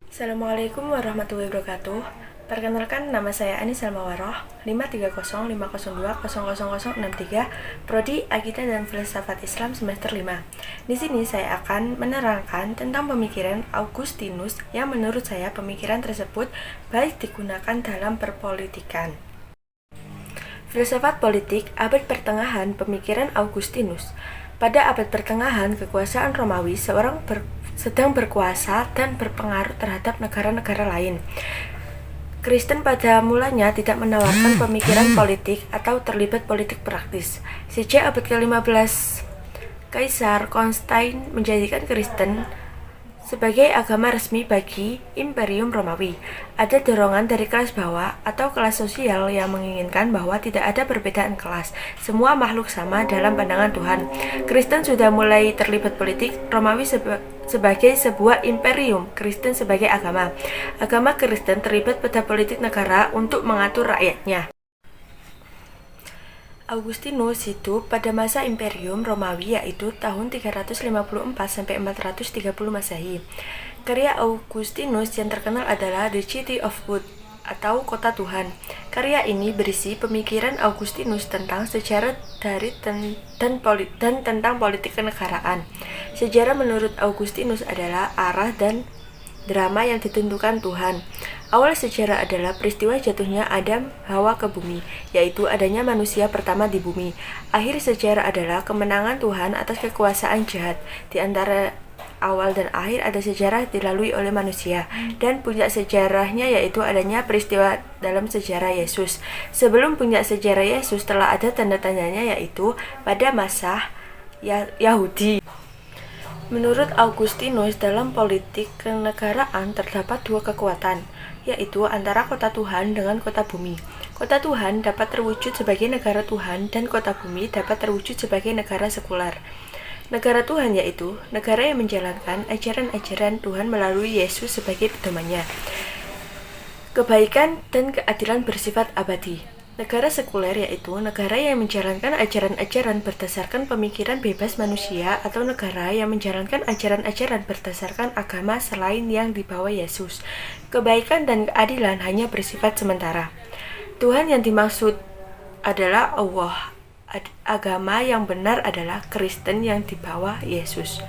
Assalamualaikum warahmatullahi wabarakatuh. Perkenalkan, nama saya Anissa Mawaroh, 53050020063, Prodi Akidah dan Filsafat Islam semester 5. Di sini saya akan menerangkan tentang pemikiran Augustinus yang menurut saya pemikiran tersebut baik digunakan dalam perpolitikan. Filsafat politik abad pertengahan, pemikiran Augustinus. Pada abad pertengahan, kekuasaan Romawi sedang berkuasa dan berpengaruh terhadap negara-negara lain. Kristen pada mulanya tidak menawarkan pemikiran politik atau terlibat politik praktis. Sejak abad ke-15, Kaisar Konstantin menjadikan Kristen sebagai agama resmi bagi Imperium Romawi. Ada dorongan dari kelas bawah atau kelas sosial yang menginginkan bahwa tidak ada perbedaan kelas. Semua makhluk sama dalam pandangan Tuhan. Kristen sudah mulai terlibat politik. Romawi sebagai sebuah imperium, Kristen sebagai agama. Agama Kristen terlibat pada politik negara untuk mengatur rakyatnya. Augustinus hidup pada masa Imperium Romawi, yaitu tahun 354-430 Masehi. Karya Augustinus yang terkenal adalah The City of God atau Kota Tuhan. Karya ini berisi pemikiran Augustinus tentang sejarah dan tentang politik kenegaraan. Sejarah menurut Augustinus adalah arah dan drama yang ditentukan Tuhan. Awal sejarah adalah peristiwa jatuhnya Adam Hawa ke bumi, yaitu adanya manusia pertama di bumi. Akhir sejarah adalah kemenangan Tuhan atas kekuasaan jahat. Di antara awal dan akhir ada sejarah dilalui oleh manusia, dan puncak sejarahnya yaitu adanya peristiwa dalam sejarah Yesus. Sebelum puncak sejarah Yesus telah ada tanda tanyanya, yaitu pada masa Yahudi. Menurut Augustinus, dalam politik kenegaraan terdapat dua kekuatan, yaitu antara kota Tuhan dengan kota bumi. Kota Tuhan dapat terwujud sebagai negara Tuhan dan kota bumi dapat terwujud sebagai negara sekular. Negara Tuhan yaitu negara yang menjalankan ajaran-ajaran Tuhan melalui Yesus sebagai pedomannya. Kebaikan dan keadilan bersifat abadi. Negara sekuler yaitu negara yang menjalankan ajaran-ajaran berdasarkan pemikiran bebas manusia atau negara yang menjalankan ajaran-ajaran berdasarkan agama selain yang dibawa Yesus. Kebaikan dan keadilan hanya bersifat sementara. Tuhan yang dimaksud adalah Allah. Agama yang benar adalah Kristen yang dibawa Yesus.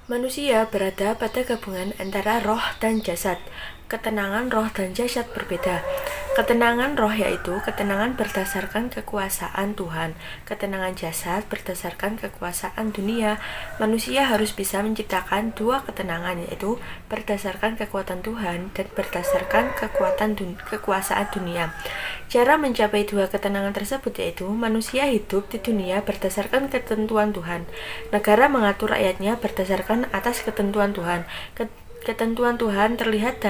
Manusia berada pada gabungan antara roh dan jasad. Ketenangan roh dan jasad berbeda. Ketenangan roh yaitu ketenangan berdasarkan kekuasaan Tuhan. Ketenangan jasad berdasarkan kekuasaan dunia. Manusia harus bisa menciptakan dua ketenangan, yaitu berdasarkan kekuatan Tuhan dan berdasarkan kekuasaan dunia. Cara mencapai dua ketenangan tersebut yaitu manusia hidup di dunia berdasarkan ketentuan Tuhan. Negara mengatur rakyatnya berdasarkan atas ketentuan Tuhan. Ketentuan Tuhan terlihat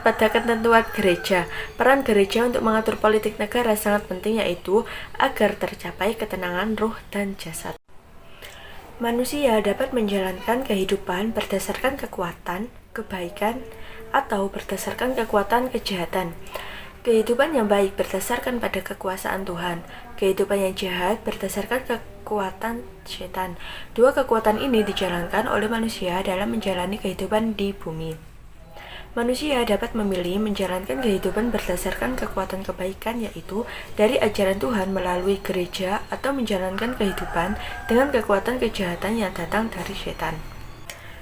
pada ketentuan gereja. Peran gereja untuk mengatur politik negara sangat penting, yaitu agar tercapai ketenangan roh dan jasad. Manusia dapat menjalankan kehidupan berdasarkan kekuatan, kebaikan, atau berdasarkan kekuatan kejahatan. Kehidupan yang baik berdasarkan pada kekuasaan Tuhan. Kehidupan yang jahat berdasarkan kekuatan setan. Dua kekuatan ini dijalankan oleh manusia dalam menjalani kehidupan di bumi. Manusia dapat memilih menjalankan kehidupan berdasarkan kekuatan kebaikan, yaitu dari ajaran Tuhan melalui gereja, atau menjalankan kehidupan dengan kekuatan kejahatan yang datang dari setan.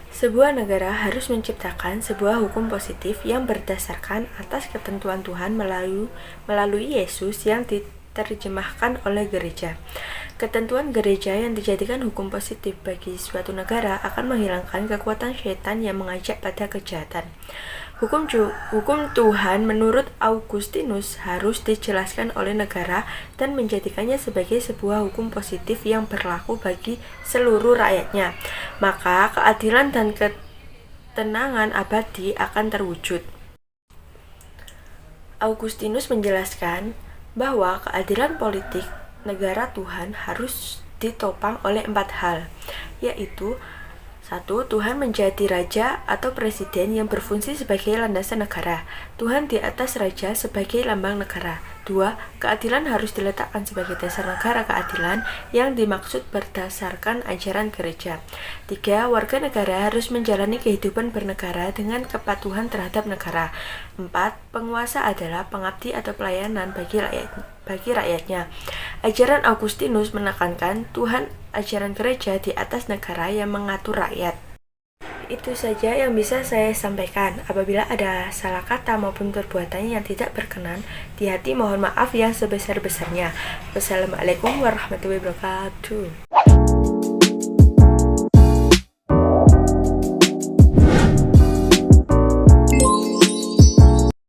Sebuah negara harus menciptakan sebuah hukum positif yang berdasarkan atas ketentuan Tuhan melalui Yesus yang diterjemahkan oleh gereja. Ketentuan gereja yang dijadikan hukum positif bagi suatu negara akan menghilangkan kekuatan setan yang mengajak pada kejahatan. Hukum Tuhan menurut Augustinus harus dijelaskan oleh negara dan menjadikannya sebagai sebuah hukum positif yang berlaku bagi seluruh rakyatnya. Maka keadilan dan ketenangan abadi akan terwujud. Augustinus menjelaskan bahwa keadilan politik negara Tuhan harus ditopang oleh 4 hal, yaitu 1. Tuhan menjadi raja atau presiden yang berfungsi sebagai landasan negara. Tuhan di atas raja sebagai lambang negara. 2. Keadilan harus diletakkan sebagai dasar negara keadilan yang dimaksud berdasarkan ajaran gereja. 3. Warga negara harus menjalani kehidupan bernegara dengan kepatuhan terhadap negara. 4. Penguasa adalah pengabdi atau pelayanan bagi rakyatnya. Ajaran Augustinus menekankan Tuhan ajaran gereja di atas negara yang mengatur rakyat. Itu saja yang bisa saya sampaikan. Apabila ada salah kata maupun perbuatan yang tidak berkenan di hati, mohon maaf yang sebesar-besarnya. Wassalamualaikum warahmatullahi wabarakatuh.